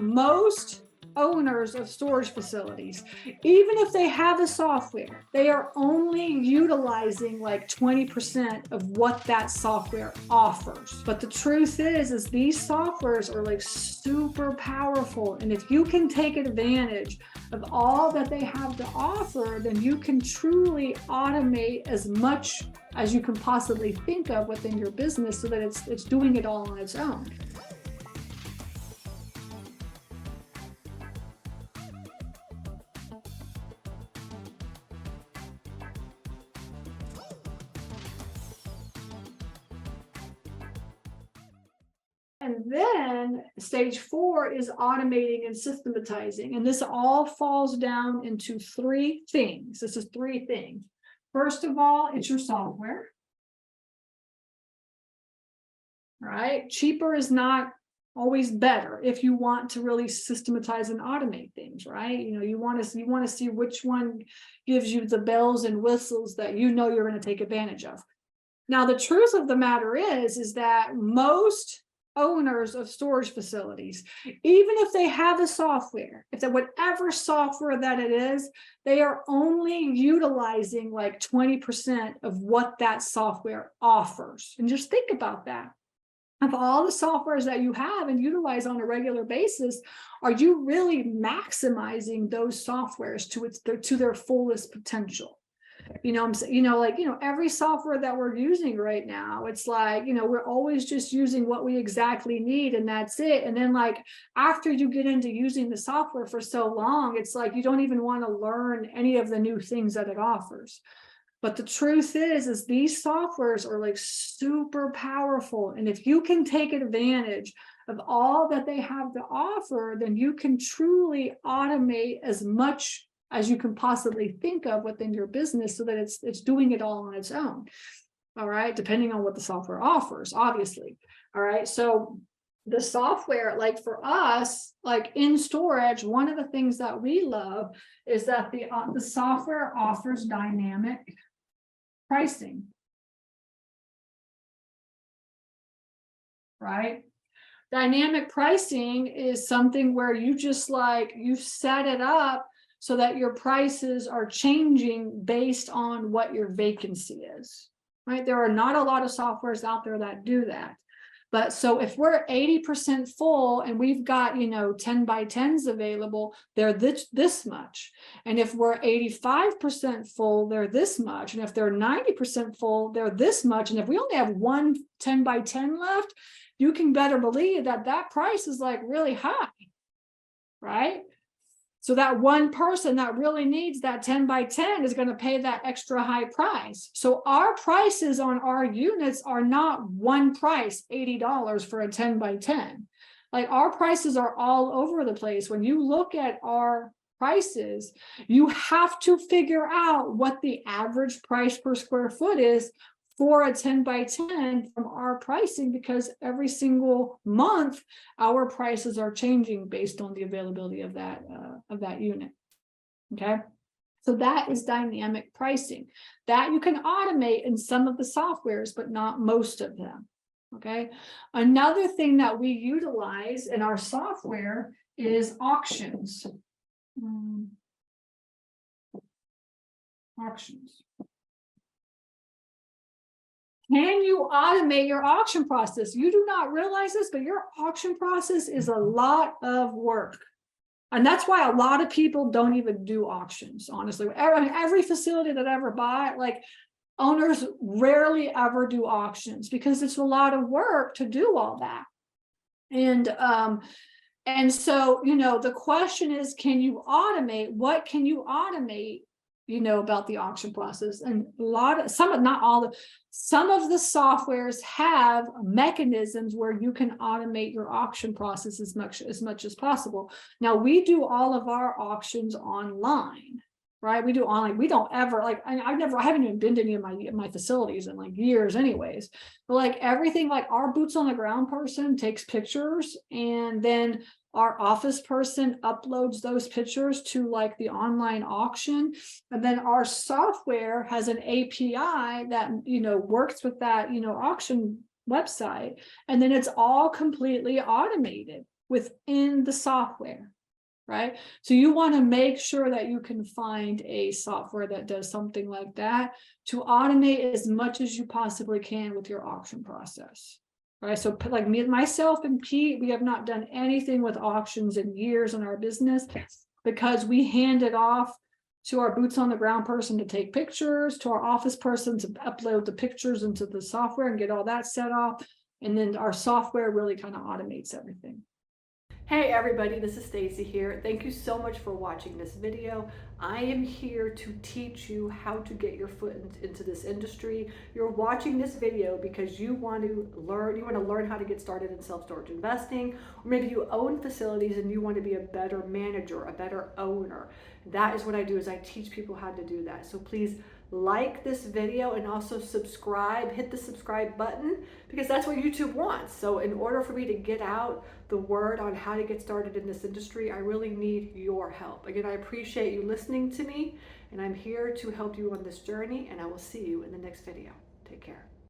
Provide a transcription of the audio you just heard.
most owners of storage facilities, even if they have the software, they are only utilizing like 20% of what that software offers. But the truth is these softwares are like super powerful. And if you can take advantage of all that they have to offer, then you can truly automate as much as you can possibly think of within your business so that it's doing it all on its own. And then stage 4 is automating and systematizing. And this all falls down into 3 things. This is 3 things. First of all, it's your software. Right? Cheaper is not always better if you want to really systematize and automate things, right? You want to see which one gives you the bells and whistles that you know you're going to take advantage of. Now, the truth of the matter is that most owners of storage facilities, even if they have the software, if they whatever software that it is, they are only utilizing like 20% of what that software offers. And just think about that. Of all the softwares that you have and utilize on a regular basis, are you really maximizing those softwares to their fullest potential? Every software that we're using right now, it's like, we're always just using what we exactly need and that's it. And then like after you get into using the software for so long, it's like you don't even want to learn any of the new things that it offers. But the truth is these softwares are like super powerful. And if you can take advantage of all that they have to offer, then you can truly automate as much as you can possibly think of within your business so that it's doing it all on its own. All right, depending on what the software offers, obviously. All right, so the software, like for us, like in storage, one of the things that we love is that the software offers dynamic pricing. Right? Dynamic pricing is something where you just like, you set it up so that your prices are changing based on what your vacancy is, right? There are not a lot of softwares out there that do that. But so if we're 80% full and we've got, 10 by 10s available, they're this much. And if we're 85% full, they're this much. And if they're 90% full, they're this much. And if we only have one 10 by 10 left, you can better believe that price is like really high, right? So that one person that really needs that 10 by 10 is going to pay that extra high price. So our prices on our units are not one price, $80 for a 10 by 10. Like our prices are all over the place. When you look at our prices, you have to figure out what the average price per square foot is for a 10 by 10 from our pricing, because every single month our prices are changing based on the availability of that unit. Okay, so that is dynamic pricing that you can automate in some of the softwares, but not most of them. Okay, another thing that we utilize in our software is auctions. Auctions. Can you automate your auction process? You do not realize this, but your auction process is a lot of work. And that's why a lot of people don't even do auctions, honestly. Every facility that I ever buy, like owners rarely ever do auctions because it's a lot of work to do all that. And so, the question is, can you automate? What can you automate? About the auction process. And some of the softwares have mechanisms where you can automate your auction process as much as possible. Now we do all of our auctions online, right? We do online. We don't ever I haven't even been to any of my facilities in like years anyways, but like everything, like our boots on the ground person takes pictures and then our office person uploads those pictures to like the online auction. And then our software has an API that, works with that, auction website. And then it's all completely automated. within the software, right? So you want to make sure that you can find a software that does something like that to automate as much as you possibly can with your auction process. Right. So like me, myself and Pete, we have not done anything with auctions in years in our business because we hand it off to our boots on the ground person to take pictures, to our office person to upload the pictures into the software and get all that set up. And then our software really kind of automates everything. Hey everybody, this is Stacy here. Thank you so much for watching this video. I am here to teach you how to get your foot into this industry. You're watching this video because you want to learn how to get started in self-storage investing, or maybe you own facilities and you want to be a better manager, a better owner. That is what I do, is I teach people how to do that. So please like this video and also subscribe, hit the subscribe button, because that's what YouTube wants. So in order for me to get out the word on how to get started in this industry, I really need your help. Again, I appreciate you listening to me, and I'm here to help you on this journey, and I will see you in the next video. Take care.